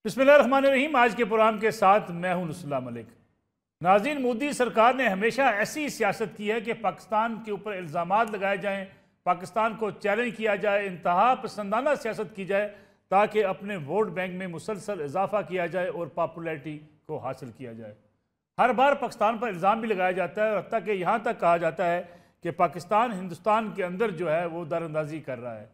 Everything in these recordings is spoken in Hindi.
बिस्मिल्लाहिर्रहमानिर्रहीम। आज के प्रोग्राम के साथ मैं हूं नुसुल्लाह मलिक। नाज़रीन, मोदी सरकार ने हमेशा ऐसी सियासत की है कि पाकिस्तान के ऊपर इल्ज़ामात लगाए जाएं, पाकिस्तान को चैलेंज किया जाए, इंतहा पसंदाना सियासत की जाए ताकि अपने वोट बैंक में मुसलसल इजाफा किया जाए और पॉपुलैरिटी को हासिल किया जाए। हर बार पाकिस्तान पर इल्ज़ाम भी लगाया जाता है और हत्ता कि यहाँ तक कहा जाता है कि पाकिस्तान हिंदुस्तान के अंदर जो है वो दरअंदाजी कर रहा है।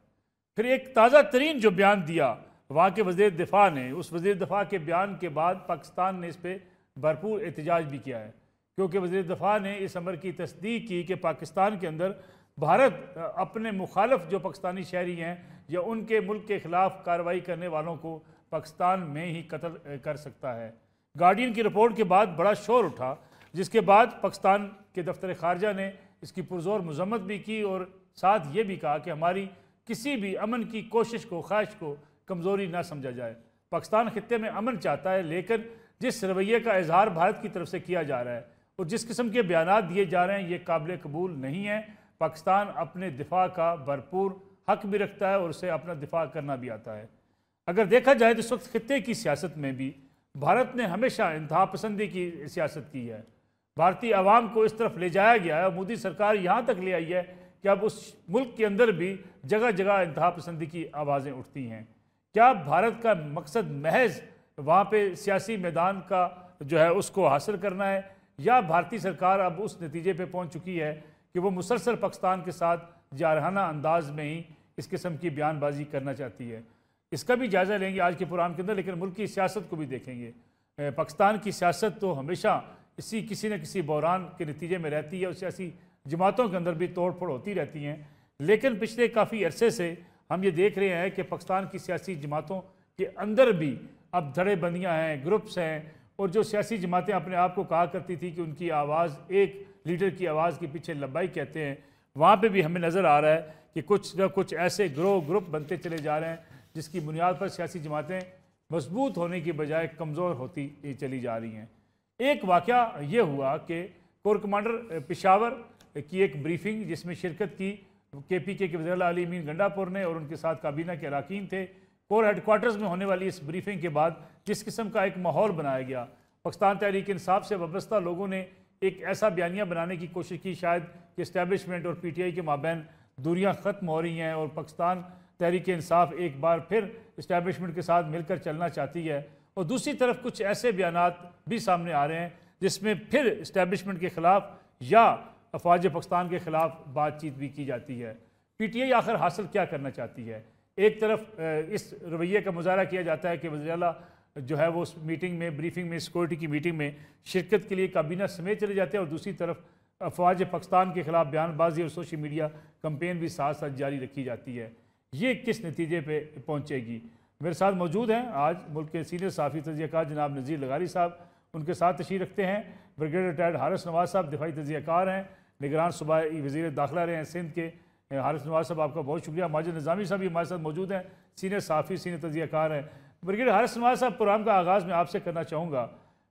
फिर एक ताज़ा तरीन जो बयान दिया वहाँ के वज़ीर दिफा ने, उस वज़ीर दिफा के बयान के बाद पाकिस्तान ने इस पर भरपूर एहतजाज भी किया है, क्योंकि वज़ीर दिफा ने इस अमर की तस्दीक की कि पाकिस्तान के अंदर भारत अपने मुखालफ जो पाकिस्तानी शहरी हैं या उनके मुल्क के ख़िलाफ़ कार्रवाई करने वालों को पाकिस्तान में ही कत्ल कर सकता है। गार्डियन की रिपोर्ट के बाद बड़ा शोर उठा, जिसके बाद पाकिस्तान के दफ्तर ख़ारजा ने इसकी पुरज़ोर मज़म्मत भी की और साथ ये भी कहा कि हमारी किसी भी अमन की कोशिश को, ख्वाहिश को कमज़ोरी ना समझा जाए। पाकिस्तान खित्ते में अमन चाहता है, लेकिन जिस रवैये का इजहार भारत की तरफ से किया जा रहा है और जिस किस्म के बयानात दिए जा रहे हैं ये काबिल कबूल नहीं है। पाकिस्तान अपने दिफा का भरपूर हक भी रखता है और उसे अपना दिफा करना भी आता है। अगर देखा जाए तो इस वक्त खित्ते की सियासत में भी भारत ने हमेशा इंतहा पसंदी की सियासत की है। भारतीय आवाम को इस तरफ ले जाया गया है और मोदी सरकार यहाँ तक ले आई है कि अब उस मुल्क के अंदर भी जगह जगह इंतहा पसंदी की आवाज़ें उठती हैं। क्या भारत का मकसद महज वहाँ पे सियासी मैदान का जो है उसको हासिल करना है, या भारतीय सरकार अब उस नतीजे पे पहुँच चुकी है कि वो मुसलसल पाकिस्तान के साथ जारहाना अंदाज में ही इस किस्म की बयानबाजी करना चाहती है? इसका भी जायज़ा लेंगे आज के प्रोग्राम के अंदर, लेकिन मुल्क की सियासत को भी देखेंगे। पाकिस्तान की सियासत तो हमेशा इसी किसी न किसी बहरान के नतीजे में रहती है और सियासी जमातों के अंदर भी तोड़ फोड़ होती रहती हैं। लेकिन पिछले काफ़ी अरसे से हम ये देख रहे हैं कि पाकिस्तान की सियासी जमातों के अंदर भी अब धड़ेबंदियाँ हैं, ग्रुप्स हैं, और जो सियासी जमातें अपने आप को कहा करती थी कि उनकी आवाज़ एक लीडर की आवाज़ के पीछे लब्बाई कहते हैं, वहाँ पे भी हमें नज़र आ रहा है कि कुछ न कुछ ऐसे ग्रुप बनते चले जा रहे हैं जिसकी बुनियाद पर सियासी जमातें मजबूत होने की बजाय कमज़ोर होती चली जा रही हैं। एक वाक़या ये हुआ कि कोर कमांडर पेशावर की एक ब्रीफिंग जिसमें शिरकत की KPK के वज़ीर अली अमीन गंडापुर ने और उनके साथ काबीना के अरकान थे। कोर हेडक्वार्टर्स में होने वाली इस ब्रीफिंग के बाद जिस किस्म का एक माहौल बनाया गया, पाकिस्तान तहरीक इंसाफ से वाबस्ता लोगों ने एक ऐसा बयानिया बनाने की कोशिश की शायद कि इस्टेबलिशमेंट और PTI के माबैन दूरियाँ ख़त्म हो रही हैं और पाकिस्तान तहरीक इंसाफ एक बार फिर इस्टेबलिशमेंट के साथ मिलकर चलना चाहती है। और दूसरी तरफ कुछ ऐसे बयानात भी सामने आ रहे हैं जिसमें फिर इस्टेबलिशमेंट के ख़िलाफ़ या अफवाज पाकिस्तान के ख़िलाफ़ बातचीत भी की जाती है। PTI आखिर हासिल क्या करना चाहती है? एक तरफ इस रवैये का मुजाहरा किया जाता है कि वज़ीर आला जो है वो उस मीटिंग में, ब्रीफिंग में, सिक्योरिटी की मीटिंग में शिरकत के लिए काबीना समेत चले जाते हैं, और दूसरी तरफ अफवाज पाकिस्तान के ख़िलाफ़ बयानबाजी और सोशल मीडिया कंपेन भी साथ साथ जारी रखी जाती है। ये किस नतीजे पर पहुँचेगी? मेरे साथ मौजूद हैं आज मुल्क के सीनियर सहाफ़ी तज़कियाकार जनाब नज़ीर लगारी साहब, उनके साथ तशरीफ़ रखते हैं। ब्रिगेडियर रिटायर्ड हारिस नवाज़ साहब दिफाई तज़कियाकार हैं, निगरान सूबाई वज़ीर दाखिला रहे हैं सिंध के। हारिस नवाज़ साहब आपका बहुत शुक्रिया। माजिद निज़ामी साहब भी हमारे साथ मौजूद हैं, सीनियर सहाफ़ी, सीनियर तज़कियाकार हैं। ब्रिगेडियर हारिस नवाज़ साहब, प्रोग्राम का आगाज़ में आपसे करना चाहूँगा,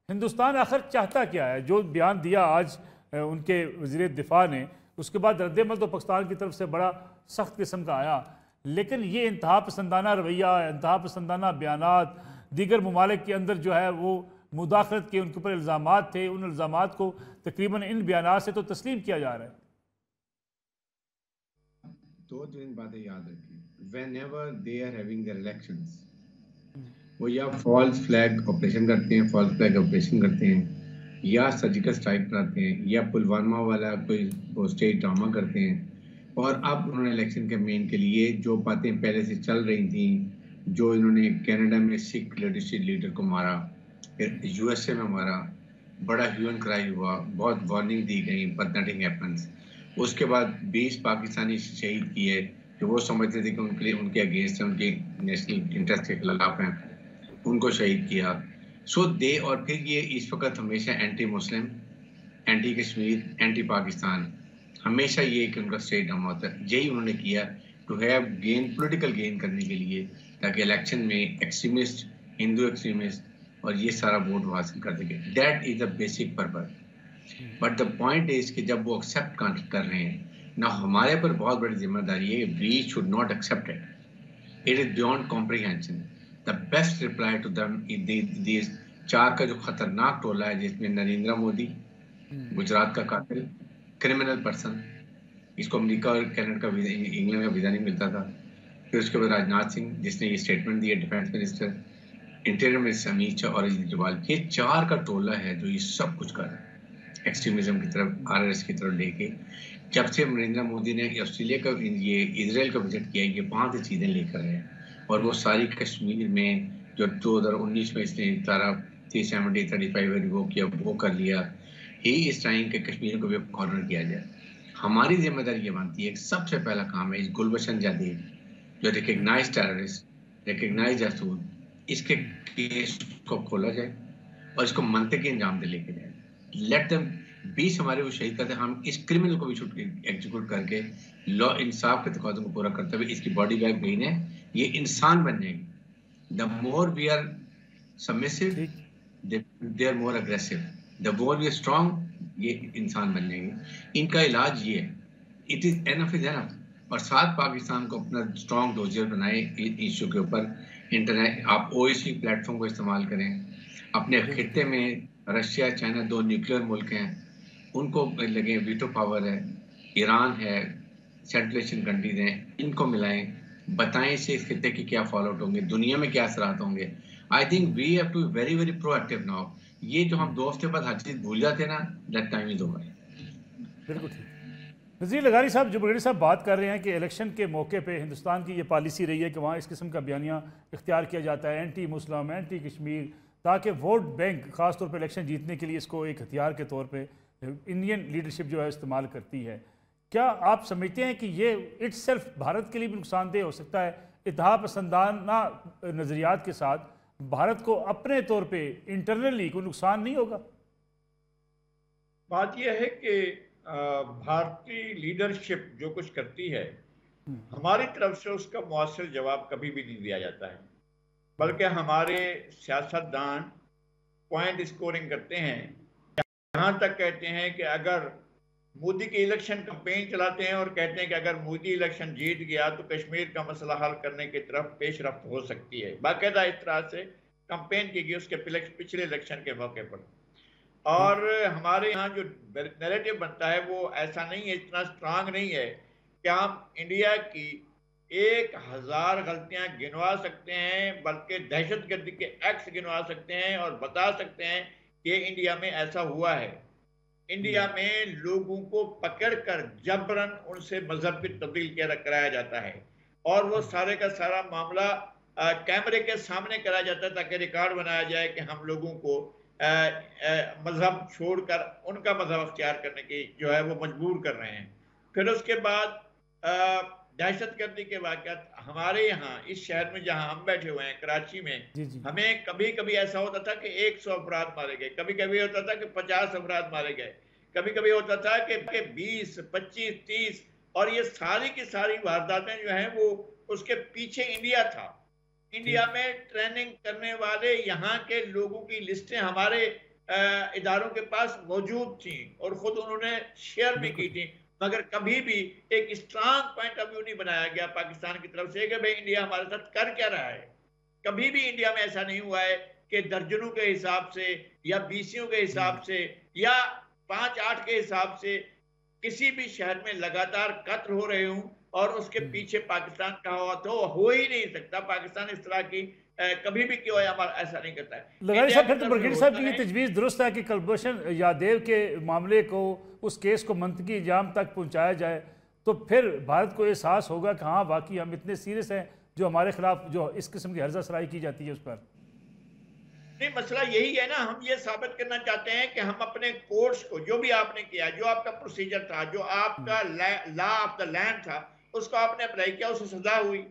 हिंदुस्तान आखिर चाहता क्या है? जो बयान दिया आज उनके वज़ीर दिफा ने, उसके बाद रद्दमल तो पाकिस्तान की तरफ से बड़ा सख्त किस्म का आया, लेकिन ये इंतहा पसंदाना रवैया, इंतहा पसंदाना बयानात, दीगर ममालिक के अंदर जो है वो मुदाखलत के उनके ऊपर इल्ज़ामात थे, उन इल्ज़ामात को तकरीबन इन बयानात से तो तस्लीम किया जा रहा है। दो तीन बातें याद रखिए। Whenever they are having their elections, वो या फॉल्स फ्लैग ऑपरेशन करते हैं, फॉल्स फ्लैग ऑपरेशन करते हैं, या सर्जिकल स्ट्राइक कराते हैं, या पुलवामा वाला कोई वो स्टेट ड्रामा करते हैं। और अब उन्होंने इलेक्शन कैंपेन के लिए जो बातें पहले से चल रही थी, जो इन्होंने कनाडा में सिख लिटरेसी लीडर को मारा, फिर USA में मारा, बड़ा ह्यूमन क्राई हुआ, बहुत वार्निंग दी गई, बट नथिंग हैपेंस। उसके बाद 20 पाकिस्तानी शहीद किए जो वो समझते थे कि उनके लिए, उनके अगेंस्ट है, उनके नेशनल इंटरेस्ट के खिलाफ हैं, उनको शहीद किया। सो दे, और फिर ये इस वक्त हमेशा anti Muslim, anti Kashmir, anti Pakistan, हमेशा ये कि उनका स्टेट ड्रामा होता है। यही उन्होंने किया to have gain, political gain करने के लिए, ताकि इलेक्शन में एक्सट्रीमिस्ट, हिंदू एक्सट्रीमिस्ट और ये सारा वोट हासिल कर सके। That is the basic purpose. But the point is कि जब वो एक्सेप्ट कर रहे हैं ना, हमारे पर बहुत बड़ी जिम्मेदारी है, we should not accept it, it is beyond comprehension. The best reply to them this 4 का जो खतरनाक टोला है, जिसमें नरेंद्र मोदी, गुजरात का कातिल, क्रिमिनल पर्सन, इसको अमेरिका और कनाडा का वीजा, इंग्लैंड का वीजा नहीं मिलता था। फिर उसके बाद राजनाथ सिंह, जिसने ये स्टेटमेंट दिया, defence minister, interior minister Amit Shah और अजीत डोभाल, ये 4 का टोला है जो ये सब कुछ कर रहा है एक्सट्रीमिज्म की तरफ, आरएसएस की तरफ लेके। जब से नरेंद्र मोदी ने ऑस्ट्रेलिया का, ये इजराइल का विजिट किया, ये 5 चीजें लेकर आए हैं, और वो सारी कश्मीर में जो 2019 में इसने तारा 370 35 वो किया, वो कर लिया। ही इस टाइम के कश्मीर को भी कॉर्नर किया जाए। हमारी जिम्मेदारी ये बनती है, सबसे पहला काम है इस गुलबशन जादेद जो रिकग्नाइज टेररिस्ट, रिकग्नाइज जासूस, इसके केस को खोला जाए और इसको मनतकी अंजाम दे लेके जाए। लेट देम 20 हमारे वो शहीद करते हैं, हम इस क्रिमिनल को भी एग्जीक्यूट करके लॉ इंसाफ के तकाज़ों को पूरा करते हुए इसकी बॉडी बैग गई है, ये इंसान बन जाएगी। The more we are submissive, they are more aggressive, the more we are strong, ये इंसान बन जाएंगे। इनका इलाज ये है, it is enough is enough. और साथ पाकिस्तान को अपना स्ट्रॉन्ग डोजियर बनाए इशू के ऊपर। इंटरनेट, आप ओएससी प्लेटफॉर्म को इस्तेमाल करें। अपने खित्ते में रशिया, चाइना 2 न्यूक्लियर मुल्क हैं, उनको लगे, वीटो पावर है, ईरान है, सेंट्रल एशियन कंट्रीज हैं, इनको मिलाएं, बताएं से इस खित्ते की क्या फॉलो आउट होंगे, दुनिया में क्या असरात होंगे। I think we have to very very proactive now. ये जो हम 2 हफ्ते बाद हर चीज भूल जाते हैं ना, दैट टाइम इज ओवर। बिल्कुल ठीक। नज़ीर लगारी साहब, जो ब्रिगेडियर साहब बात कर रहे हैं कि इलेक्शन के मौके पे हिंदुस्तान की ये पॉलिसी रही है कि वहाँ इस किस्म का बयानिया इख्तियार किया जाता है, एंटी मुस्लिम, एंटी कश्मीर, ताकि वोट बैंक ख़ासतौर पर इलेक्शन जीतने के लिए इसको एक हथियार के तौर पे इंडियन लीडरशिप जो है इस्तेमाल करती है। क्या आप समझते हैं कि ये इट्सेल्फ भारत के लिए भी नुकसानदेह हो सकता है? इत्तेहाद पसंदाना नज़रियात के साथ भारत को अपने तौर पे इंटरनली कोई नुकसान नहीं होगा? बात यह है कि भारतीय लीडरशिप जो कुछ करती है, हमारी तरफ से उसका मुआस्सिर जवाब कभी भी नहीं दिया जाता है, बल्कि हमारे सियासतदान पॉइंट स्कोरिंग करते हैं। यहाँ तक कहते हैं कि अगर मोदी की इलेक्शन कैंपेन चलाते हैं और कहते हैं कि अगर मोदी इलेक्शन जीत गया तो कश्मीर का मसला हल करने की तरफ पेशरफ्त हो सकती है। बाकायदा इस तरह से कैंपेन की गई उसके पिछले इलेक्शन के मौके पर। और हमारे यहाँ जो नैरेटिव बनता है वो ऐसा नहीं है, इतना स्ट्रांग नहीं है कि हम इंडिया की 1000 गलतियां गिनवा सकते हैं, बल्कि दहशतगर्दी के एक्ट गिनवा सकते हैं और बता सकते हैं कि इंडिया में ऐसा हुआ है। इंडिया में लोगों को पकड़कर जबरन उनसे मजहब की तब्दील कराया जाता है, और वो सारे का सारा मामला कैमरे के सामने कराया जाता है ताकि रिकॉर्ड बनाया जाए कि हम लोगों को मजहब छोड़कर उनका मजहब अख्तियार करने की जो है वो मजबूर कर रहे हैं। फिर उसके बाद दहशतगर्दी के वाक़यात हमारे यहाँ इस शहर में जहाँ हम बैठे हुए हैं कराची में, हमें कभी कभी ऐसा होता था कि 100 अफराद मारे गए, कभी कभी होता था कि 50 अफराद मारे गए, कभी कभी होता था कि 20, 25, 30, और ये सारी की सारी वारदातें जो हैं वो उसके पीछे इंडिया था। इंडिया में ट्रेनिंग करने वाले यहाँ के लोगों की लिस्टें हमारे इदारों के पास मौजूद थी और खुद उन्होंने शेयर भी की थी, मगर कभी भी एक स्ट्रांग पॉइंट ऑफ व्यू नहीं बनाया गया पाकिस्तान की तरफ से कि भाई इंडिया हमारे साथ कर क्या रहा है। कभी भी इंडिया में ऐसा नहीं हुआ है कि दर्जनों के हिसाब से या बीसियों के हिसाब से या 5-8 के हिसाब से किसी भी शहर में लगातार कत्ल हो रहे हों और उसके पीछे पाकिस्तान का हुआ तो हो ही नहीं सकता। पाकिस्तान इस तरह की कभी भी क्यों हमारा ऐसा नहीं करता है। लगारी साहब, फिर तो ब्रिगेडियर साहब की ये तजवीज़ दुरुस्त है कि कुलभूषण यादव के मामले को, उस केस को मंतकी इंजाम तक पहुंचाया जाए, तो फिर भारत को एहसास होगा कि हाँ वाकई हम इतने सीरियस हैं जो हमारे खिलाफ जो इस किस्म की हर्जा सराई की जाती है उस पर। नहीं, मसला यही है ना, हम ये साबित करना चाहते हैं कि हम अपने कोर्स को, जो भी आपने किया, जो आपका प्रोसीजर था, जो आपका लॉ ऑफ द लैंड था, उसको आपने अप्लाई किया, उससे सजा हुई।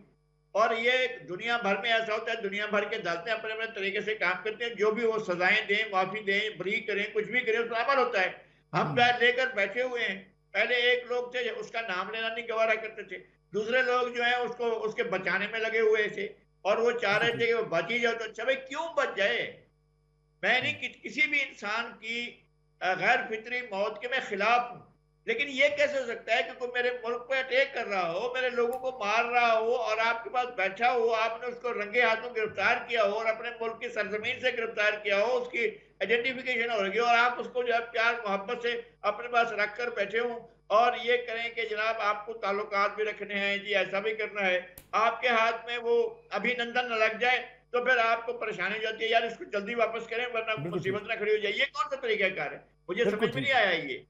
और ये दुनिया भर में ऐसा होता है, दुनिया भर के अदालतें अपने अपने तरीके से काम करते हैं, जो भी वो सजाएं दें, माफी दें, बरी करें, कुछ भी करें, उसका अमल होता है। हम लेकर बैठे हुए हैं। पहले एक लोग थे उसका नाम लेना नहीं गवारा करते थे, दूसरे लोग जो है उसको उसके बचाने में लगे हुए थे और वो चाह रहे थे कि वो बच ही जाओ। तो अच्छा भाई क्यों बच जाए? मैं नहीं किसी भी इंसान की गैर फितरी मौत के मैं खिलाफ हूँ, लेकिन ये कैसे हो सकता है कि कोई मेरे मुल्क पे अटैक कर रहा हो, मेरे लोगों को मार रहा हो और आपके पास बैठा हो, आपने उसको रंगे हाथों गिरफ्तार किया हो और अपने मुल्क की सरजमीन से गिरफ्तार किया हो, उसकी आइडेंटिफिकेशन हो रही हो और आप उसको जो है प्यार मोहब्बत से अपने पास रख कर बैठे हो और ये करें कि जनाब आपको ताल्लुकात भी रखने हैं जी, ऐसा भी करना है, आपके हाथ में वो अभिनंदन न लग जाए तो फिर आपको परेशानी हो जाती है, यार इसको जल्दी वापस करें वरना बिल्कुल ठीक, मुसीबत ना खड़ी हो जाए। ये कौन सा तरीकाकार है? मुझे बिल्कुल समझ में नहीं ठीक। आया ये।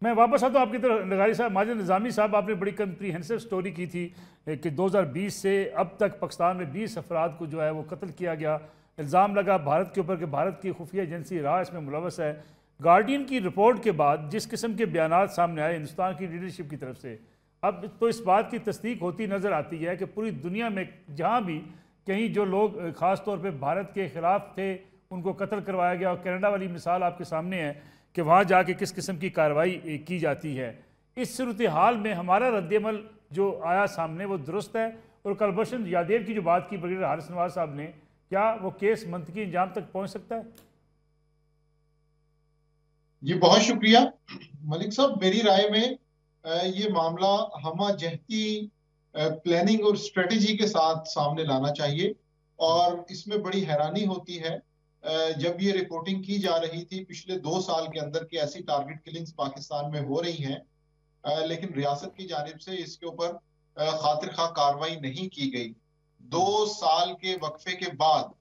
मैं वापस आता हूँ आपकी तरफ। नगारी साहब, माजिद निज़ामी साहब, आपने बड़ी कंप्रीहेंसिव स्टोरी की थी कि 2020 से अब तक पाकिस्तान में 20 अफराद को जो है वो कत्ल किया गया। इल्ज़ाम लगा भारत के ऊपर कि भारत की खुफिया एजेंसी राह इसमें मुलवस है। गार्डियन की रिपोर्ट के बाद जिस किस्म के बयानात सामने आए हिंदुस्तान की लीडरशिप की तरफ से, अब तो इस बात की तस्दीक होती नज़र आती है कि पूरी दुनिया में जहाँ भी कहीं जो लोग ख़ास तौर पे भारत के ख़िलाफ़ थे उनको कत्ल करवाया गया। और कनाडा वाली मिसाल आपके सामने है कि वहाँ जाके किस किस्म की कार्रवाई की जाती है। इस सूरत हाल में हमारा रद्दमल जो आया सामने वो दुरुस्त है। और कलभूषण यादव की जो बात की ब्रिगेडियर हारिस नवाज साहब ने, क्या वो केस मंतकी अंजाम तक पहुँच सकता है? जी बहुत शुक्रिया मलिक साहब। मेरी राय में ये मामला हमा जहती प्लानिंग और स्ट्रेटेजी के साथ सामने लाना चाहिए। और इसमें बड़ी हैरानी होती है जब ये रिपोर्टिंग की जा रही थी पिछले 2 साल के अंदर की ऐसी टारगेट किलिंग्स पाकिस्तान में हो रही हैं, लेकिन रियासत की जानिब से इसके ऊपर खातिर खा कार्रवाई नहीं की गई। 2 साल के वक्फे के बाद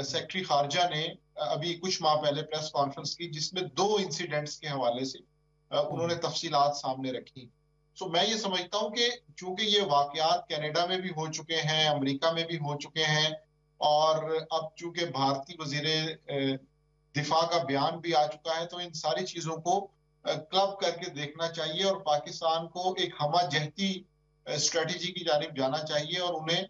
सेक्रेटरी खारजा ने अभी कुछ माह पहले प्रेस कॉन्फ्रेंस की जिसमें 2 इंसिडेंट्स के हवाले से उन्होंने तफसीलात सामने रखी। सो मैं ये समझता हूँ कि चूंकि ये वाकयात कनाडा में भी हो चुके हैं, अमेरिका में भी हो चुके हैं और अब चूंकि भारतीय वजीर दिफा का बयान भी आ चुका है, तो इन सारी चीजों को क्लब करके देखना चाहिए और पाकिस्तान को एक हमा जहती स्ट्रेटेजी की जानिब जाना चाहिए। और उन्हें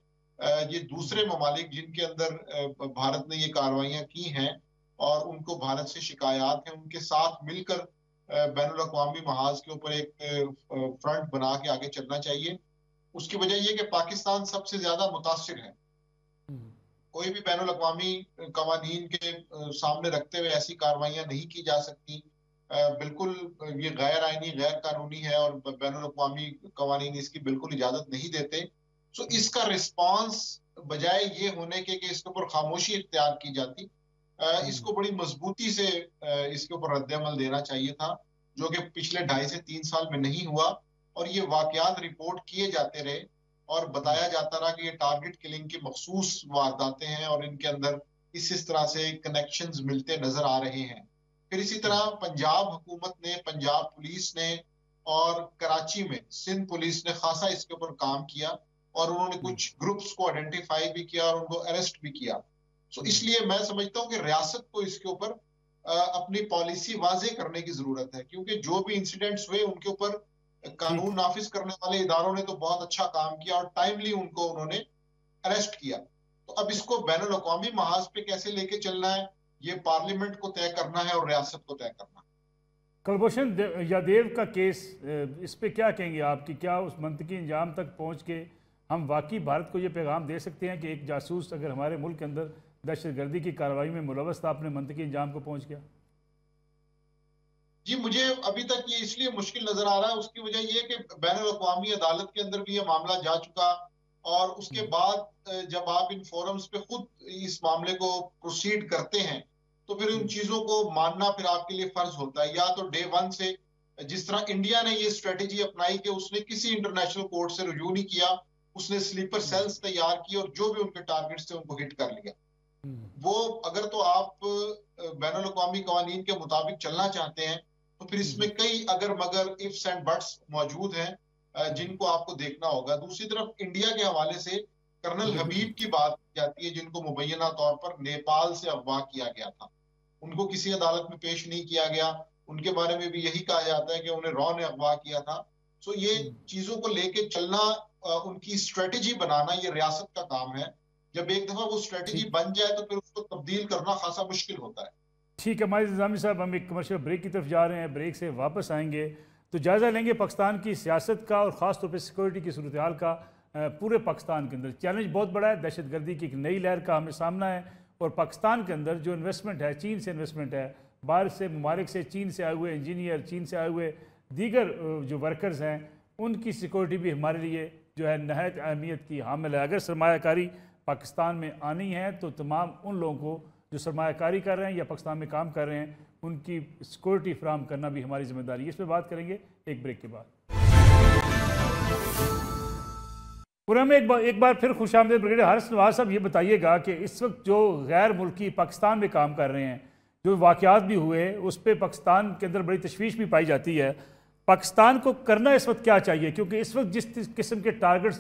ये दूसरे ममालिक जिनके अंदर भारत ने ये कार्रवाइयां की हैं और उनको भारत से शिकायत है, उनके साथ मिलकर बैनुल-अक़वामी महाज के ऊपर एक फ्रंट बना के आगे चलना चाहिए। उसकी वजह यह कि पाकिस्तान सबसे ज्यादा मुतासिर है। कोई भी बैनुल-अक़वामी कवानीन के सामने रखते हुए ऐसी कार्रवाइयां नहीं की जा सकती। बिल्कुल ये गैर आईनी, गैर कानूनी है और बैनुल-अक़वामी कवानीन इसकी बिल्कुल इजाजत नहीं देते। सो इसका रिस्पांस बजाय ये होने के कि इसके ऊपर खामोशी इख्तियार की जाती, इसको बड़ी मजबूती से इसके ऊपर रद्द-ए-अमल देना चाहिए था, जो कि पिछले 2.5 से 3 साल में नहीं हुआ। और ये वाकयात रिपोर्ट किए जाते रहे और बताया जाता रहा कि ये टारगेट किलिंग की मखसूस वारदातें हैं और इनके अंदर इस तरह से कनेक्शंस मिलते नजर आ रहे हैं। फिर इसी तरह पंजाब हुकूमत ने, पंजाब पुलिस ने और कराची में सिंध पुलिस ने खासा इसके ऊपर काम किया और उन्होंने कुछ ग्रुप्स को आइडेंटिफाई भी किया और उनको अरेस्ट भी किया। सो इसलिए मैं समझता हूँ कि रियासत को इसके ऊपर अपनी पॉलिसी वाजे करने की जरूरत है, क्योंकि जो भी इंसिडेंट्स हुए उनके ऊपर कानून नाफिज करने वाले इदारों ने तो बहुत अच्छा काम किया और टाइमली उनको उन्होंने अरेस्ट किया। तो अब इसको बैनुल अक़वामी महाज पे कैसे लेके चलना है, ये पार्लियामेंट को तय करना है और रियासत को तय करना है। कलभूषण यादव का केस, इस पे क्या कहेंगे आप कि क्या उस मंतकी अंजाम तक पहुंच के हम वाकई भारत को ये पैगाम दे सकते हैं कि एक जासूस अगर हमारे मुल्क के अंदर दहशतगर्दी की कार्रवाई में मुलव्वस था, अपने मंतकी अंजाम को पहुंच गया? जी मुझे अभी तक ये इसलिए मुश्किल नजर आ रहा है, उसकी वजह ये कि बैनुल अक़वामी अदालत के अंदर भी ये मामला जा चुका और उसके बाद जब आप इन फोरम्स पे खुद इस मामले को प्रोसीड करते हैं तो फिर उन चीजों को मानना फिर आपके लिए फर्ज होता है। या तो डे 1 से जिस तरह इंडिया ने ये स्ट्रेटेजी अपनाई कि उसने किसी इंटरनेशनल कोर्ट से रुजू नहीं किया, उसने स्लीपर सेल्स तैयार की और जो भी उनके टारगेट्स थे उनको हिट कर लिया। वो अगर तो आप बैनुल अक़वामी कवानीन के मुताबिक चलना चाहते हैं तो फिर इसमें कई अगर मगर इफ्स एंड बट्स मौजूद हैं जिनको आपको देखना होगा। दूसरी तरफ इंडिया के हवाले से कर्नल हबीब की बात की जाती है, जिनको मुबैना तौर पर नेपाल से अगवा किया गया था। उनको किसी अदालत में पेश नहीं किया गया, उनके बारे में भी यही कहा जाता है कि उन्हें रॉ ने अगवा किया था। सो ये चीजों को लेके चलना, उनकी स्ट्रेटेजी बनाना, ये रियासत का काम है। जब एक दफा वो स्ट्रेटेजी बन जाए तो फिर उसको तब्दील करना खासा मुश्किल होता है। ठीक है माजिद निज़ामी साहब, हम एक कमर्शियल ब्रेक की तरफ जा रहे हैं। ब्रेक से वापस आएंगे तो जायज़ा लेंगे पाकिस्तान की सियासत का और ख़ास तौर पर सिक्योरिटी की सूरत हाल का। पूरे पाकिस्तान के अंदर चैलेंज बहुत बड़ा है, दहशतगर्दी की एक नई लहर का हमें सामना है और पाकिस्तान के अंदर जो इन्वेस्टमेंट है, चीन से इन्वेस्टमेंट है, बाहर से ममालिक से, चीन से आए हुए इंजीनियर, चीन से आए हुए दीगर जो वर्कर्स हैं उनकी सिक्योरिटी भी हमारे लिए जो है नहायत अहमियत की हामिल है। अगर सरमायाकारी पाकिस्तान में आनी है तो तमाम उन लोगों को जो सरमायाकारी कर रहे हैं या पाकिस्तान में काम कर रहे हैं उनकी सिक्योरिटी फराहम करना भी हमारी जिम्मेदारी है। इस पर बात करेंगे एक ब्रेक के बाद। पूरा में एक बार फिर खुशामदीद ब्रिगेडियर हारिस नवाज साहब, ये बताइएगा कि इस वक्त जो गैर मुल्की पाकिस्तान में काम कर रहे हैं, जो वाक़यात भी हुए उस पर पाकिस्तान के अंदर बड़ी तशवीश भी पाई जाती है, पाकिस्तान को करना इस वक्त क्या चाहिए? क्योंकि इस वक्त जिस किस्म के टारगेट्स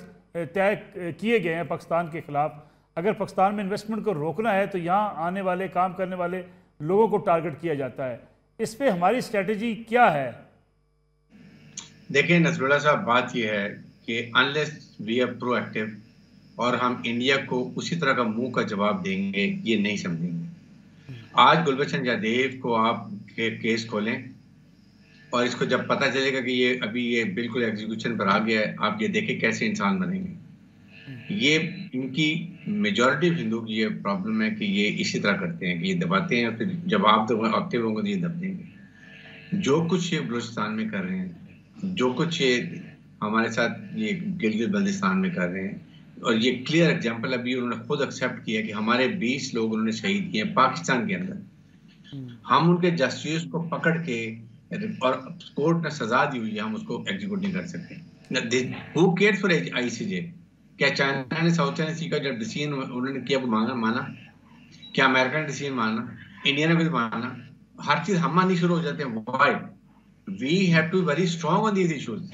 तय किए गए हैं पाकिस्तान के ख़िलाफ़, अगर पाकिस्तान में इन्वेस्टमेंट को रोकना है तो यहाँ आने वाले काम करने वाले लोगों को टारगेट किया जाता है। इस पर हमारी स्ट्रेटजी क्या है? देखिए नसरुल्लाह साहब, बात यह है कि अनलेस वी आर प्रोएक्टिव और हम इंडिया को उसी तरह का मुंह का जवाब देंगे, ये नहीं समझेंगे। आज गुलबचन यादेव को आप केस खोलें और इसको जब पता चलेगा कि ये बिल्कुल एग्जीक्यूशन पर आ गया है, आप ये देखें कैसे इंसान बनेंगे। ये इनकी मेजॉरिटी हिंदू की ये प्रॉब्लम है कि ये इसी तरह करते हैं कि ये दबाते हैं, फिर जब आप एक्टिव होंगे तो ये दब देंगे। जो कुछ ये बलूचिस्तान में कर रहे हैं, जो कुछ ये हमारे साथ ये गिलगित बल्तिस्तान में कर रहे हैं, और ये क्लियर एग्जांपल अभी उन्होंने खुद एक्सेप्ट किया कि हमारे 20 लोग उन्होंने शहीद किए पाकिस्तान के अंदर। हम उनके जस्टिस को पकड़ के और कोर्ट ने सजा दी हुई है, हम उसको एग्जीक्यूट नहीं कर सकते। Who cares for ICJ? क्या चाइना ने साउथ चाइना सी का जब डिसीजन उन्होंने किया वो माना? क्या अमेरिका ने डिसीजन माना? इंडिया ने भी माना? हर चीज हम माननी शुरू हो जाते हैं। Why? We have to be very strong on these issues.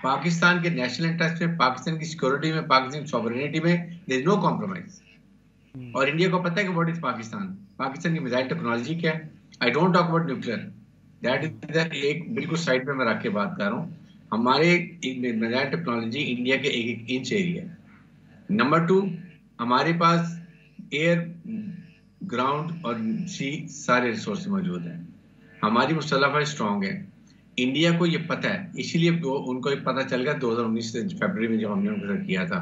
Pakistan के नेशनल इंटरेस्ट में, पाकिस्तान की सिक्योरिटी में, पाकिस्तान की सॉवरेनिटी में देयर इज नो कॉम्प्रोमाइज। और इंडिया को पता है कि व्हाट इज पाकिस्तान। पाकिस्तान की मिसाइल टेक्नोलॉजी क्या है? I don't talk about nuclear, that is एक बिल्कुल साइड पे मैं रख के बात कर रहा हूँ। हमारे मिसाइल टेक्नोलॉजी इंडिया के एक इंच एरिया है। नंबर 2, हमारे पास एयर, ग्राउंड और सी सारे रिसोर्स मौजूद हैं। हमारी मुसल्लह फौज स्ट्रांग है। इंडिया को ये पता है, इसीलिए उनको ये पता चल गया 2019 से फरवरी में जब हमने उनके साथ किया था।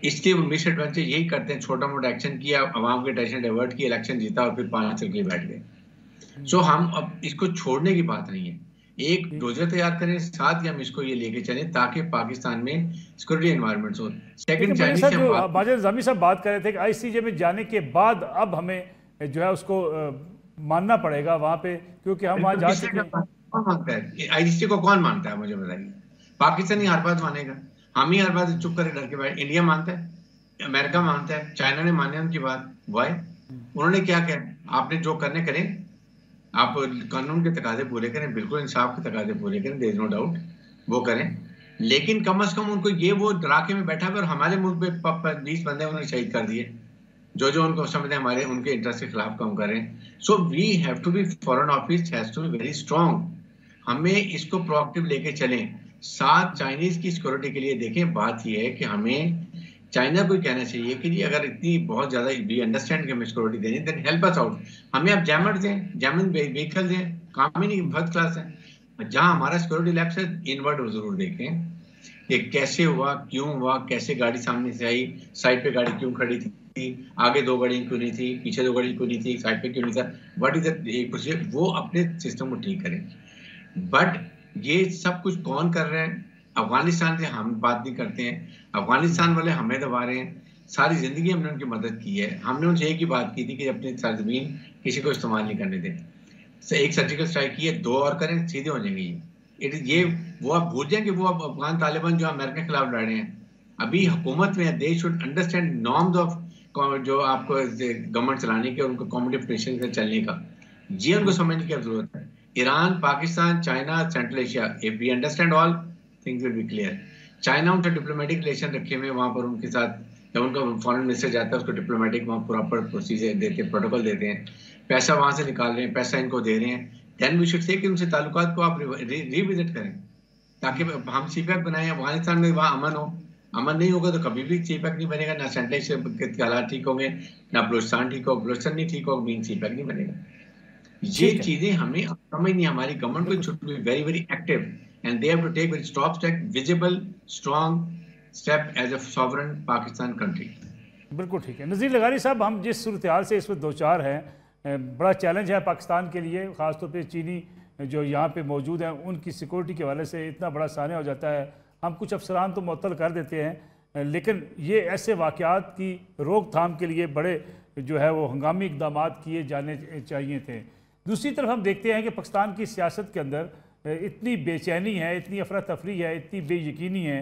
इसलिए वो मिस एडवेंचर यही करते हैं, छोटा मोटा एक्शन किया, अवाम के टेंशन डाइवर्ट किया, इलेक्शन जीता और फिर 5 साल के लिए बैठ गए। सो हम अब इसको छोड़ने की बात नहीं है, एक डोजर तैयार करें साथ ही हम इसको ये लेके चलें ताकि पाकिस्तान में सिक्योरिटी एनवायरनमेंट हो। सेकंड माजिद जामी साहब बात कर रहे थे कि आईसीजे में जाने के बाद अब हमें जो है उसको मानना पड़ेगा वहां पे, क्योंकि हम वहां जा चुके हैं। मानता है आईसीजे को? कौन मानता है मुझे बताइए? पाकिस्तान ही हर बात मानेगा, हम ही हर बात चुप करके डर के बैठ। इंडिया मानता है, अमेरिका मानता है, चाइना ने माने उनकी बात। वाई? उन्होंने क्या कहा? आपने जो करने करें, आप कानून के तकाजे पूरे करें, बिल्कुल इंसाफ के तकाजे पूरे करें, देयर इज नो डाउट, वो करें। लेकिन कम से कम उनको ये वो डराके में बैठा और हमारे मुल्क में 20 बंदे उन्होंने शहीद कर दिए जो उनको समझते हैं हमारे उनके इंटरेस्ट के खिलाफ काम कर रहे हैं। So we have to be, foreign office has to be very strong. हमें इसको प्रोएक्टिव लेके चलें, साथ चाइनीज की सिक्योरिटी के लिए देखें। बात यह है कि हमें चाइना को कहना चाहिए कि जी अगर इतनी बहुत ज्यादा वी अंडरस्टैंड कि हमें सिक्योरिटी देनी, देन हेल्प अस आउट। हमें आप जैमर दें, जैमन व्हीकल दें, काम ही नहीं, फर्स्ट क्लास है। जहां हमारा सिक्योरिटी लैप्स है, इनवर्ड जरूर देखें कि कैसे हुआ, क्यों हुआ, कैसे गाड़ी सामने से आई, साइड पे गाड़ी क्यों खड़ी थी, आगे 2 गाड़ी क्यों नहीं थी, पीछे 2 गाड़ी क्यों नहीं थी, साइड पे क्यों नहीं था, व्हाट इज दैट, वो अपने सिस्टम को ठीक करें। बट ये सब कुछ कौन कर रहे हैं? अफगानिस्तान से हम बात नहीं करते हैं, अफगानिस्तान वाले हमें दबा रहे हैं। सारी जिंदगी हमने उनकी मदद की है, हमने उनसे एक ही बात की थी कि अपनी सरजमीन किसी को इस्तेमाल नहीं करने दें। एक सर्जिकल स्ट्राइक की है, 2 और करें, सीधे हो जाएंगे। ये वो आप भूल जाएं कि वो अब अफगान तालिबान जो अमेरिका के खिलाफ लड़ रहे हैं, अभी हुकूमत में they should understand norms of जो आपको गवर्नमेंट चलाने के, उनको कॉम्पिटिशन से चलने का, ये उनको समझने की जरूरत है। Iran, Pakistan, China, Central Asia, if we understand all things will be clear. China उनसे डिप्लोमेटिक रिलेशन रखे हुए, वहां पर उनके साथ जब उनका फॉरेन मिनिस्टर जाता है उसको डिप्लोमेटिक वहाँ प्रॉपर प्रोसीजर देते हैं, प्रोटोकॉल देते हैं, पैसा वहां से निकाल रहे हैं, पैसा इनको दे रहे हैं, देन वी शुड से कि उनसे ताल्लुकात को आप रिविजिट करें ताकि हम सीपैक बनाएं। अफगानिस्तान में वहाँ अमन हो, अमन नहीं होगा तो कभी भी सीपैक नहीं बनेगा, ना सेंट्रल एशिया के हालात ठीक होंगे, ना बलूचिस्तान ठीक हो, बलूचिस्तान नहीं ठीक हो, मीन सीपैक नहीं बनेगा। ये चीजें हमें समझ नहीं, हमारी गवर्नमेंट को should be very very active and they have to take very step, visible, strong step as a sovereign Pakistan country. बिल्कुल ठीक है नज़ीर लगारी साहब, हम जिस सूरत हाल से इस वक्त 2-4 हैं, बड़ा चैलेंज है पाकिस्तान के लिए, ख़ासतौर पे चीनी जो यहाँ पे मौजूद हैं उनकी सिक्योरिटी के हवाले से इतना बड़ा सानिया हो जाता है। हम कुछ अफसरान तो मुअत्तल कर देते हैं, लेकिन ये ऐसे वाक़यात की रोकथाम के लिए बड़े जो है वो हंगामी इक़दाम किए जाने चाहिए थे। दूसरी तरफ हम देखते हैं कि पाकिस्तान की सियासत के अंदर इतनी बेचैनी है, इतनी अफरा तफरी है, इतनी बेयकीनी है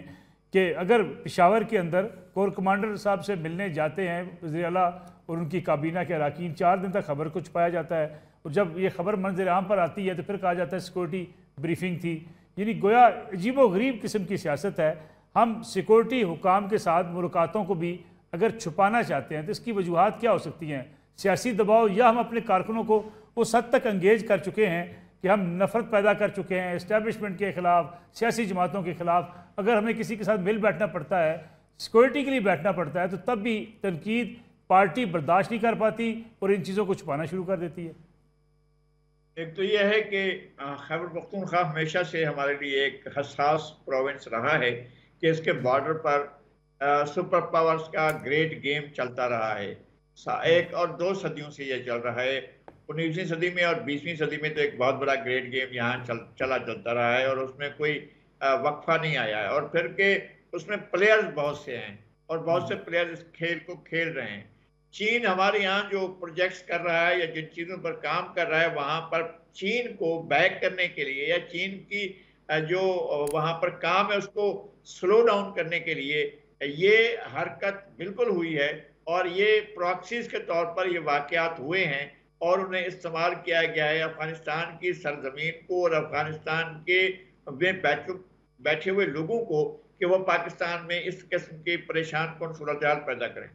कि अगर पेशावर के अंदर कोर कमांडर साहब से मिलने जाते हैं वज़ीर आला और उनकी काबीना के अरकान, 4 दिन तक खबर को छुपाया जाता है, और जब ये खबर मंज़र आम पर आती है तो फिर कहा जाता है सिक्योरिटी ब्रीफिंग थी। यानी गोया अजीबो गरीब किस्म की सियासत है। हम सिक्योरिटी हुकाम के साथ मुलाकातों को भी अगर छुपाना चाहते हैं तो इसकी वजूहत क्या हो सकती हैं? सियासी दबाव, या हम अपने कारकुनों को उस हद तक एंगेज कर चुके हैं कि हम नफ़रत पैदा कर चुके हैं इस्टेब्लिशमेंट के ख़िलाफ़, सियासी जमातों के ख़िलाफ़। अगर हमें किसी के साथ मिल बैठना पड़ता है, सिक्योरिटी के लिए बैठना पड़ता है, तो तब भी तनकीद पार्टी बर्दाश्त नहीं कर पाती और इन चीज़ों को छुपाना शुरू कर देती है। एक तो यह है कि खैबर पख्तूनख्वा हमेशा से हमारे लिए एक हसास प्रोविंस रहा है कि इसके बॉर्डर पर सुपर पावर्स का ग्रेट गेम चलता रहा है। 1 और 2 सदियों से यह चल रहा है। 19वीं सदी में और 20वीं सदी में तो एक बहुत बड़ा ग्रेट गेम यहाँ चलता रहा है और उसमें कोई वक्फा नहीं आया है। और फिर के उसमें प्लेयर्स बहुत से हैं और बहुत से प्लेयर्स इस खेल को खेल रहे हैं। चीन हमारे यहाँ जो प्रोजेक्ट्स कर रहा है या जिन चीज़ों पर काम कर रहा है, वहाँ पर चीन को बैक करने के लिए या चीन की जो वहाँ पर काम है उसको स्लो डाउन करने के लिए ये हरकत बिल्कुल हुई है। और ये प्रॉक्सीज के तौर पर ये वाक़यात हुए हैं और उन्हें इस्तेमाल किया गया है अफगानिस्तान की सरजमीन को और अफगानिस्तान के बैठे हुए लोगों को कि वो पाकिस्तान में इस किस्म की परेशान कौन सूरत हाल पैदा करें।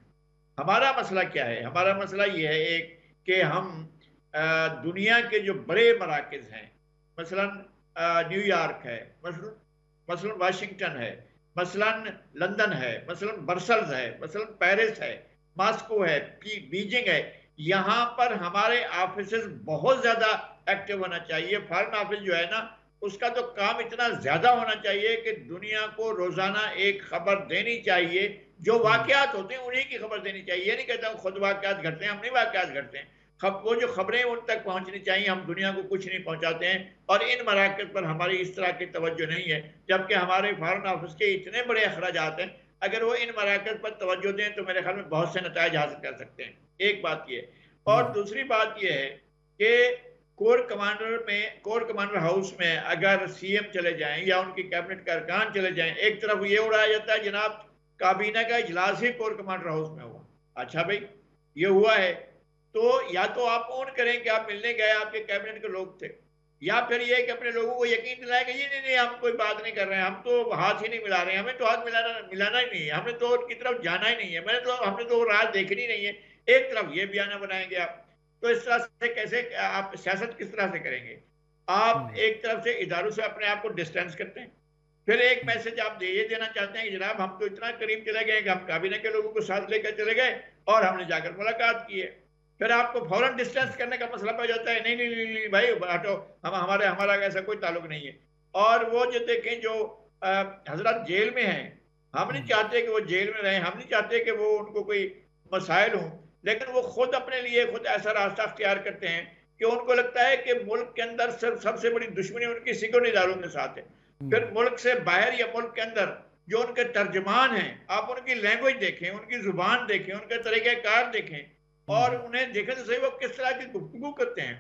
हमारा मसला क्या है? हमारा मसला ये है एक कि हम दुनिया के जो बड़े मराकज़ हैं, मसलन न्यूयॉर्क है, मसलन वाशिंगटन है, मसलन लंदन है, मसलन ब्रसल्स है, मसलन पेरिस है, मॉस्को है, बीजिंग है, यहाँ पर हमारे ऑफिसेस बहुत ज़्यादा एक्टिव होना चाहिए। फॉरेन ऑफिस जो है ना, उसका तो काम इतना ज़्यादा होना चाहिए कि दुनिया को रोज़ाना एक खबर देनी चाहिए। जो वाक़यात होते हैं उन्हीं की खबर देनी चाहिए। ये नहीं कहता हूँ खुद वाक़यात घटते हैं, हम नहीं वाक़यात घटते हैं, वो जो खबरें उन तक पहुँचनी चाहिए। हम दुनिया को कुछ नहीं पहुँचाते हैं और इन मराकज़ पर हमारी इस तरह की तवज्जो नहीं है, जबकि हमारे फॉरेन ऑफिस के इतने बड़े अखराजात हैं। अगर वो इन मराकज़ पर तवज्जो दें तो मेरे ख्याल में बहुत से नताइज हासिल कर सकते हैं। एक बात ये, और दूसरी बात ये है कि कोर कमांडर हाउस में अगर सीएम चले जाएं या उनकी कैबिनेट के अरकान चले जाएं, एक तरफ ये उड़ाया जाता है जनाब काबीना का इजलास ही कोर कमांडर हाउस में हुआ। अच्छा भाई, ये हुआ है तो या तो आप ऑन करें कि आप मिलने गए, आपके कैबिनेट के लोग थे, या फिर ये कि अपने लोगों को यकीन दिलाए कि ये नहीं हम कोई बात नहीं कर रहे हैं, हम तो हाथ ही नहीं मिला रहे हैं, हमें तो हाथ मिलाना ही नहीं है, हमने तो उनकी तरफ जाना ही नहीं है, हमने तो राह देखनी नहीं है। एक तरफ ये बयाना बनाएंगे आप, तो इस तरह से कैसे आप सियासत किस तरह से करेंगे? आप एक तरफ से इदारों से अपने आप को डिस्टेंस करते हैं, फिर एक मैसेज आप ये देना चाहते हैं कि जनाब हम तो इतना करीब चले गए कि हम काबीना के लोगों को साथ लेकर चले गए और हमने जाकर मुलाकात की है। फिर आपको फौरन डिस्टेंस करने का मसला पड़ जाता है, नहीं नहीं नहीं, नहीं भाई हटो, हमारा ऐसा कोई ताल्लुक नहीं है। और वो जो देखें जो हजरत जेल में हैं, हम नहीं चाहते कि वो जेल में रहें, हम नहीं चाहते कि वो उनको कोई मसाइल हों, लेकिन वो खुद अपने लिए खुद ऐसा रास्ता अख्तियार करते हैं कि उनको लगता है कि मुल्क के अंदर सिर्फ सबसे बड़ी दुश्मनी उनकी सिक्योरिटी इदारों के साथ है। फिर मुल्क से बाहर या मुल्क के अंदर जो उनके तर्जमान हैं, आप उनकी लैंग्वेज देखें, उनकी जुबान देखें, उनके तरीक़ेकार देखें और उन्हें देखें तो सही वो किस तरह की गुफ्तगू करते हैं।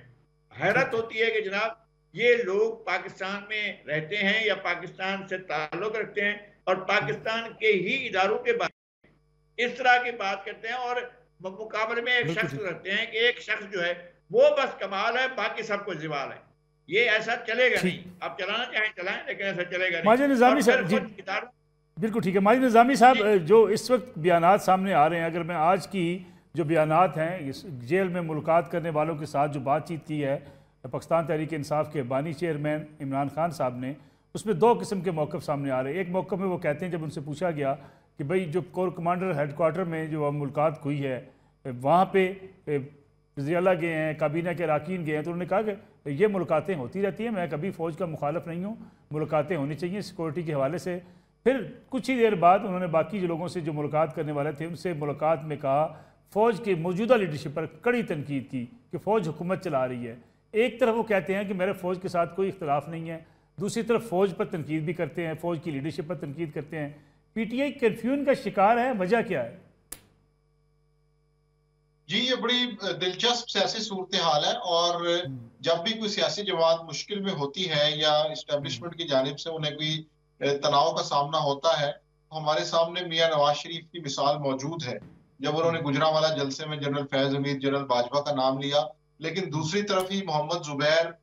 हैरत होती है कि जनाब ये लोग पाकिस्तान में रहते हैं या पाकिस्तान से ताल्लुक रखते हैं और पाकिस्तान के ही इदारों के बारे में इस तरह की बात करते हैं और मुकाबले में एक शख्स रखते हैं कि एक शख्स जो है वो बस कमाल है, बाकी सब कुछ जिवाल है। ये ऐसा चलेगा नहीं। आप चलाना चाहें चलाएं, लेकिन ऐसा चलेगा नहीं। माजिद निज़ामी साहब, बिल्कुल ठीक है। माजिद निज़ामी साहब, जो इस वक्त बयानात सामने आ रहे हैं, अगर मैं आज की जो बयानात हैं जेल में मुलाकात करने वालों के साथ जो बातचीत की है पाकिस्तान तहरीक इंसाफ के बानी चेयरमैन इमरान खान साहब ने, उसमें 2 किस्म के मौक़िफ़ सामने आ रहे हैं। एक मौक़िफ़ में वो कहते हैं, जब उनसे पूछा गया कि भाई जो कोर कमांडर हेडक्वार्टर में जो मुलाकात हुई है वहाँ पे वज़ीर आला गए हैं, काबीना के अरकान गए हैं, तो उन्होंने कहा कि ये मुलाकातें होती रहती हैं, मैं कभी फ़ौज का मुखालफ नहीं हूँ, मुलाकातें होनी चाहिए सिक्योरिटी के हवाले से। फिर कुछ ही देर बाद उन्होंने बाकी जो लोगों से जो मुलाकात करने वाले थे उनसे मुलाकात में कहा फ़ौज की मौजूदा लीडरशिप पर कड़ी तनकीद की कि फ़ौज हुकूमत चला रही है, एक तरफ वो कहते हैं कि मेरे फ़ौज के साथ कोई इख्तलाफ नहीं है, दूसरी तरफ फ़ौज पर तनकीद भी करते हैं, फ़ौज की लीडरशिप पर तनकीद करते हैं। पीटीआई कन्फ्यूजन का शिकार है, वजह क्या है? जी, ये बड़ी दिलचस्प सियासी सूरत हाल है। और जब भी कोई सियासी जमात मुश्किल में होती है या इस्टेब्लिशमेंट की जानिब से उन्हें कोई तनाव का सामना होता है, तो हमारे सामने मियां नवाज शरीफ की मिसाल मौजूद है, जब उन्होंने गुजरांवाला जलसे में जनरल फैज हमीद, जनरल बाजवा का नाम लिया, लेकिन दूसरी तरफ ही मोहम्मद जुबैर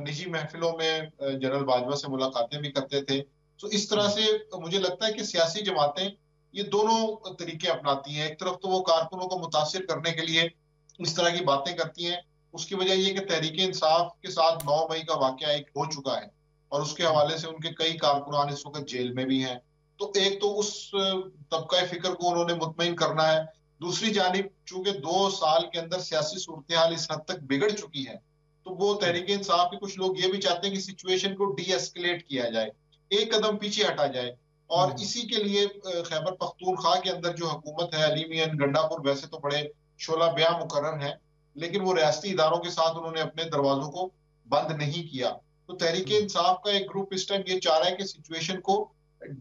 निजी महफिलों में जनरल बाजवा से मुलाकातें भी करते थे। तो इस तरह से मुझे लगता है कि सियासी जमातें ये दोनों तरीके अपनाती हैं। एक तरफ तो वो कारकुनों को मुतासिर करने के लिए इस तरह की बातें करती हैं। उसकी वजह ये कि तहरीक इंसाफ के साथ 9 मई का वाकया एक हो चुका है और उसके हवाले से उनके कई कारकुनान इस वक्त जेल में भी हैं। तो एक तो उस तबका फिक्र को उन्होंने मुतमईन करना है। दूसरी जानिब चूंकि 2 साल के अंदर सियासी सूरत हाल इस हद तक बिगड़ चुकी है, तो वो तहरीक इंसाफ के कुछ लोग ये भी चाहते हैं कि सिचुएशन को डी एस्केलेट किया जाए, एक कदम पीछे हटा जाए। और इसी के लिए खैबर पख्तूनख्वा के अंदर जो हुकूमत है, अली मियां गंडापुर वैसे तो बड़े शोला ब्याह मुकर्रर हैं, लेकिन वो रियासती इदारों के साथ उन्होंने अपने दरवाजों को बंद नहीं किया। तो तहरीक इंसाफ का एक ग्रुप इस टाइम ये चाह रहा है कि सिचुएशन को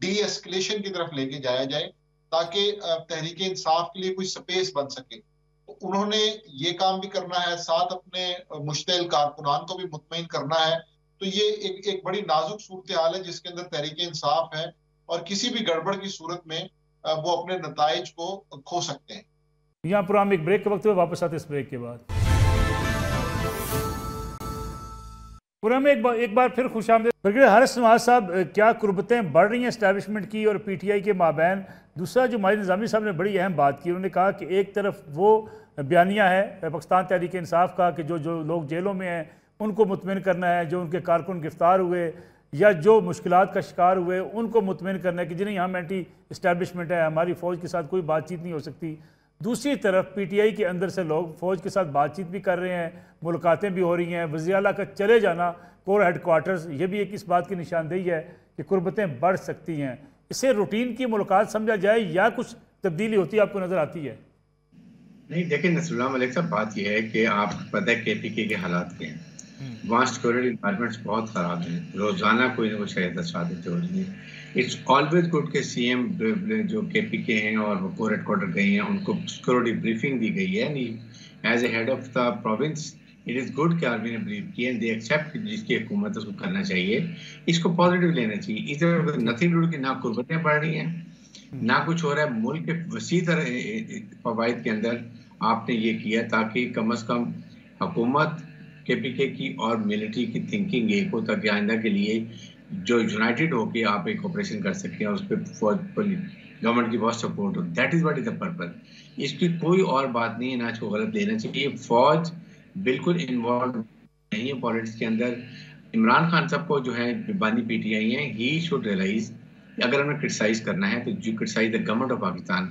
डी एस्केलेशन की तरफ लेके जाया जाए, ताकि तहरीक इंसाफ के लिए कोई स्पेस बन सके। तो उन्होंने ये काम भी करना है, साथ अपने मुश्तिल कारकुनान को भी मुतमईन करना है। तो ये एक बड़ी नाजुक सूरत हाल है जिसके अंदर तहरीक इंसाफ है और किसी भी गड़बड़ की सूरत में वो अपने नताइज को खो सकते हैं। यहाँ पर हम एक ब्रेक के वक्त में वापस आते हैं। इस ब्रेक के बाद पूरा में एक बार फिर खुशामदीद। ब्रिगेडियर हारिस नवाज साहब, क्या कुर्बतें बढ़ रही हैं एस्टैब्लिशमेंट की और पीटीआई के माबैन? दूसरा, जो माजिद निज़ामी साहब ने बड़ी अहम बात की, उन्होंने कहा कि एक तरफ वो बयानिया है पाकिस्तान तहरीक इंसाफ का कि जो लोग जेलों में हैं उनको मुतमईन करना है, जो उनके कारकुन गिरफ्तार हुए या जो मुश्किलात का शिकार हुए उनको मुतमईन करना है कि जिन्हें यहाँ एंटी इस्टेब्लिशमेंट है, हमारी फ़ौज के साथ कोई बातचीत नहीं हो सकती। दूसरी तरफ पीटीआई के अंदर से लोग फ़ौज के साथ बातचीत भी कर रहे हैं, मुलाकातें भी हो रही हैं। वज़ीर आला का चले जाना कोर हेडक्वार्टर्स, ये भी एक इस बात की निशानदेही है कि कुर्बतें बढ़ सकती हैं। इसे रूटीन की मुलाकात समझा जाए या कुछ तब्दीली होती है, आपको नज़र आती है? नहीं, देखिए नसरुल्लाह मलिक साहब, बात यह है कि आप पता है केपीके के हालात के हैं, वहाँ सिक्योरिटी डिपार्टमेंट्स बहुत ख़राब हैं, रोज़ाना कोई ना कोई शहादतें हो रही हैं। इट्स ऑलवेज गुड के सीएम जो केपीके हैं और वो कोर हेडक्वार्टर गए हैं, उनको सिक्योरिटी ब्रीफिंग दी गई है। As a head of the province it is good कि आर्मी ने ब्रीफ किया, दे एक्सेप्ट जिसकी हुकूमत है उसको करना चाहिए, इसको पॉजिटिव लेना चाहिए। इधर नथिंग टू डू कि ना कुर्बतें बढ़ रही हैं ना कुछ हो रहा है। मुल्क के वसी तरह फवाइद के अंदर आपने ये किया ताकि कम अज़ कम हुकूमत केपीके की और मिलिट्री की थिंकिंग एक हो, ताकि आइंदा के लिए जो यूनाइटेड होकर आप एक ऑपरेशन कर सकें और उस पर गवर्नमेंट की बहुत सपोर्ट हो। That is what is the purpose. इसकी कोई और बात नहीं है, ना इसको गलत लेना चाहिए। फौज बिल्कुल इन्वॉल्व नहीं है पॉलिटिक्स के अंदर। इमरान खान साहब को जो है बानी पीटीआई हैं, ही शुड रियलाइज अगर हमें क्रिटिसाइज करना है तो you criticise the government of Pakistan,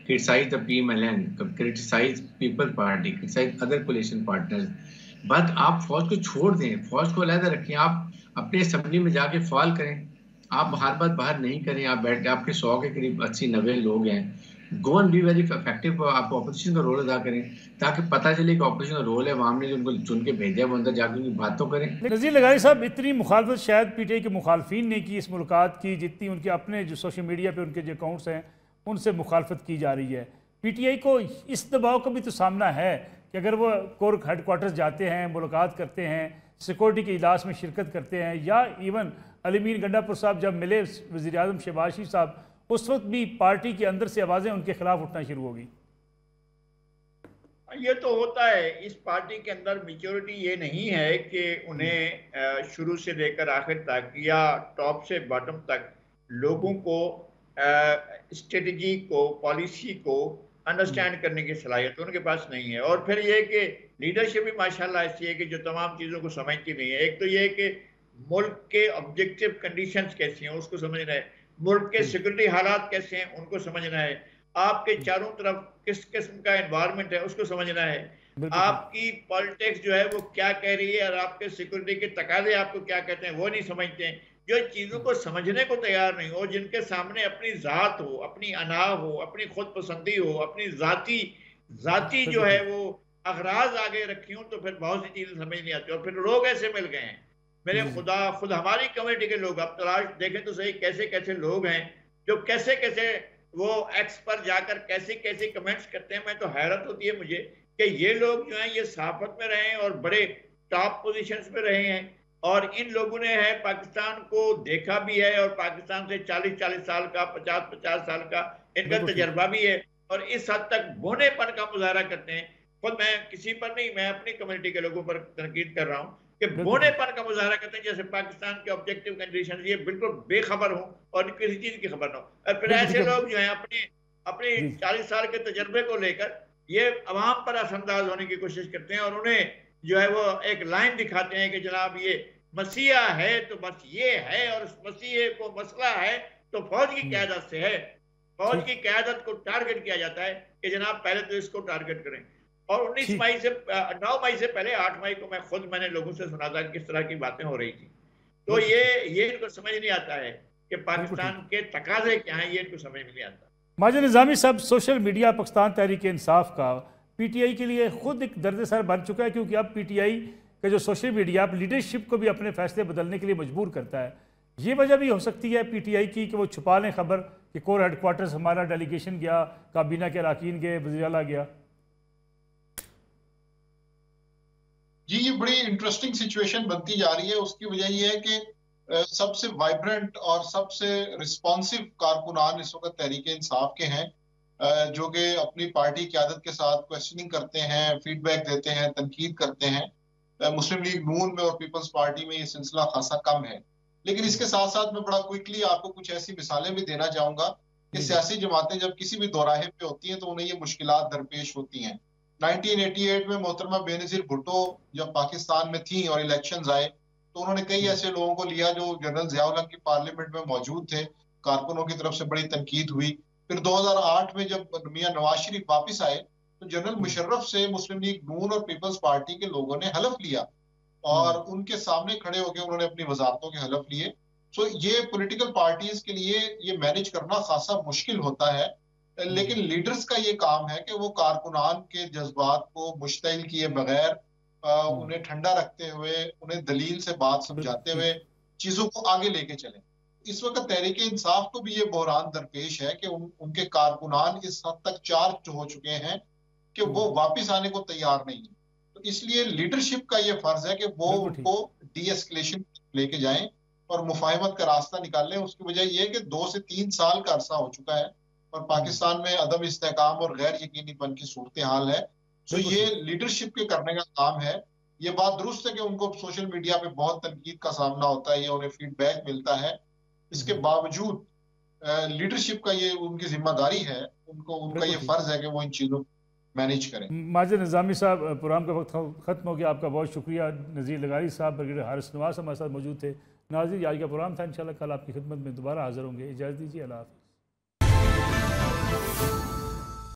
criticise the PMLN, criticise People's Party, criticise other coalition partners, but आप फौज को छोड़ दें, फौज को अलग रखें। आप अपने असेंबली में जाके फॉल करें, आप हर बात बाहर नहीं करें। आप बैठ आपके 100 के करीब 80-90 लोग हैं, go and be very effective. आप ऑपोजिशन का रोल अदा करें ताकि पता चले कि ऑपोजिशन का रोल है, वहाँ हमने उनको चुन के भेजा है, वो अंदर जाकर उनकी बात तो करें। नज़ीर लगारी साहब, इतनी मुखालफत शायद पीटीआई के मुखालफिन ने की इस मुलाकात की, जितनी उनके अपने जो सोशल मीडिया पे उनके जो अकाउंट्स हैं उनसे मुखालफत की जा रही है। पीटीआई को इस दबाव का भी तो सामना है कि अगर वो कोर हेडक्वार्टर्स जाते हैं, मुलाकात करते हैं, सिक्योरिटी के इजलास में शिरकत करते हैं, या इवन अलीमीन गंडापुर साहब जब मिले वज़ीर आज़म शहबाज शरीफ साहब, उस वक्त भी पार्टी के अंदर से आवाज़ें उनके खिलाफ उठना शुरू होगी। ये तो होता है इस पार्टी के अंदर। मेच्योरिटी ये नहीं है कि उन्हें शुरू से लेकर आखिर तक या टॉप से बॉटम तक लोगों को स्ट्रेटजी को, पॉलिसी को अंडरस्टैंड करने की सलाहियत उनके पास नहीं है। और फिर ये कि लीडरशिप भी माशाल्लाह ऐसी है कि जो तमाम चीज़ों को समझती नहीं है। एक तो ये कि मुल्क के ऑब्जेक्टिव कंडीशंस कैसी हैं उसको समझना है, मुल्क के सिक्योरिटी हालात कैसे हैं उनको समझना है, आपके चारों तरफ किस किस्म का एनवायरनमेंट है उसको समझना है, आपकी पॉलिटिक्स जो है वो क्या कह रही है और आपके सिक्योरिटी के तकाजे आपको क्या कहते हैं वो नहीं समझते हैं। जो चीज़ों को समझने को तैयार नहीं हो, जिनके सामने अपनी ज़ात हो, अपनी अना हो, अपनी खुद पसंदी हो, अपनी ज़ाती जो है वो अगराज आगे रखी हूं तो फिर बहुत सी चीजें समझ नहीं आती। और फिर लोग ऐसे मिल गए हैं, मेरे खुदा, खुद हमारी कम्युनिटी के लोग, आप तलाश देखें तो सही कैसे कैसे लोग हैं जो कैसे कैसे वो एक्स पर जाकर कैसे कैसे कमेंट्स करते हैं। मैं तो हैरत होती है मुझे कि ये लोग जो हैं ये सहाफत में रहे हैं और बड़े टॉप पोजीशंस पे रहे हैं, और इन लोगों ने है पाकिस्तान को देखा भी है, और पाकिस्तान से 40-40 साल का, 50-50 साल का इनका तजर्बा भी है, और इस हद तक बोनेपन का मुजाहरा करते हैं। खुद मैं किसी पर नहीं, मैं अपनी कम्युनिटी के लोगों पर तनकीद कर रहा हूँ कि बोनेपन का मुजाहरा करते हैं, जैसे पाकिस्तान के ऑब्जेक्टिव कंडीशन ये बिल्कुल बेखबर हो और किसी चीज की खबर ना हो। और फिर ऐसे लोग जो है अपने अपने 40 साल के तजर्बे को लेकर ये अवाम पर असरअंदाज होने की कोशिश करते हैं, और उन्हें जो है वो एक लाइन दिखाते हैं कि जनाब ये मसीहा है तो बस ये है, और उस मसीहे को मसला है तो फौज की क़यादत से है, फौज की क़यादत को टारगेट किया जाता है कि जनाब पहले तो इसको टारगेट करें। और 19 मई से 9 मई से पहले 8 मई को मैंने लोगों से सुना था किस तरह की बातें हो रही थी। तो ये इनको समझ नहीं आता है कि पाकिस्तान के तकाजे क्या हैं, ये इनको समझ नहीं आता। माजिद निज़ामी साहब, सोशल मीडिया पाकिस्तान तहरीक इंसाफ का पीटीआई के लिए खुद एक दर्द-ए-सर बन चुका है, क्योंकि अब पीटीआई का जो सोशल मीडिया अब लीडरशिप को भी अपने फैसले बदलने के लिए मजबूर करता है। ये वजह भी हो सकती है पीटीआई की कि वो छुपा लें खबर कि कोर हेडक्वार्टर्स हमारा डेलीगेशन गया, काबीना के अरकान गए, वज़ीर आला गया। जी, ये बड़ी इंटरेस्टिंग सिचुएशन बनती जा रही है। उसकी वजह ये है कि सबसे वाइब्रेंट और सबसे रिस्पॉन्सिव कारकुनान इस वक्त तहरीक इंसाफ के हैं, जो कि अपनी पार्टी क़यादत के साथ क्वेश्चनिंग करते हैं, फीडबैक देते हैं, तनकीद करते हैं। मुस्लिम लीग नून में और पीपल्स पार्टी में ये सिलसिला खासा कम है। लेकिन इसके साथ साथ मैं बड़ा क्विकली आपको कुछ ऐसी मिसालें भी देना चाहूंगा कि सियासी जमातें जब किसी भी दौराहे पे होती हैं तो उन्हें ये मुश्किलात दरपेश होती हैं। 1988 में मोहतरमा बेनज़ीर भुट्टो जब पाकिस्तान में थी और इलेक्शंस आए तो उन्होंने कई ऐसे लोगों को लिया जो जनरल ज़ियाउल हक की पार्लियामेंट में मौजूद थे। कारकुनों की तरफ से बड़ी तनकीद हुई। फिर 2008 में जब मियां नवाज शरीफ वापस आए तो जनरल मुशर्रफ से मुस्लिम लीग नून और पीपल्स पार्टी के लोगों ने हलफ लिया और उनके सामने खड़े होकर उन्होंने अपनी वजारतों के हलफ लिए। सो ये पॉलिटिकल पार्टीज के लिए ये मैनेज करना खासा मुश्किल होता है, लेकिन लीडर्स का ये काम है कि वो कारकुनान के जज्बात को मुश्तइल किए बगैर, उन्हें ठंडा रखते हुए, उन्हें दलील से बात समझाते हुए चीजों को आगे लेके चलें। इस वक्त तहरीक इंसाफ को भी ये बहरान दरपेश है कि उनके कारकुनान इस हद तक चार्ज हो चुके हैं कि वो वापिस आने को तैयार नहीं है। तो इसलिए लीडरशिप का ये फर्ज है कि वो उनको डी एस्केलेशन लेके जाएं और मुफाहमत का रास्ता निकालें। उसकी वजह यह है कि 2 से 3 साल का अरसा हो चुका है और पाकिस्तान में अदम इस्तेहकाम और गैर यकीनीपन की सूरत हाल है। तो ये लीडरशिप के करने का काम है। ये बात दुरुस्त है कि उनको सोशल मीडिया पे बहुत तनकीद का सामना होता है या उन्हें फीडबैक मिलता है। इसके बावजूद लीडरशिप का ये उनकी जिम्मेदारी है, उनका ये फर्ज है कि वो इन चीजों मैनेज करें। माजिद निज़ामी साहब, प्रोग्राम का वक्त खत्म हो गया, आपका बहुत शुक्रिया। नज़ीर लगारी साहब, ब्रिगेडियर हारिस नवाज हमारे साथ मौजूद थे। नाज़रीन, आज का प्रोग्राम था, इंशाल्लाह कल आपकी खिदमत में दोबारा हाजिर होंगे। इजाज़त दीजिए, अल्लाह हाफ़िज़।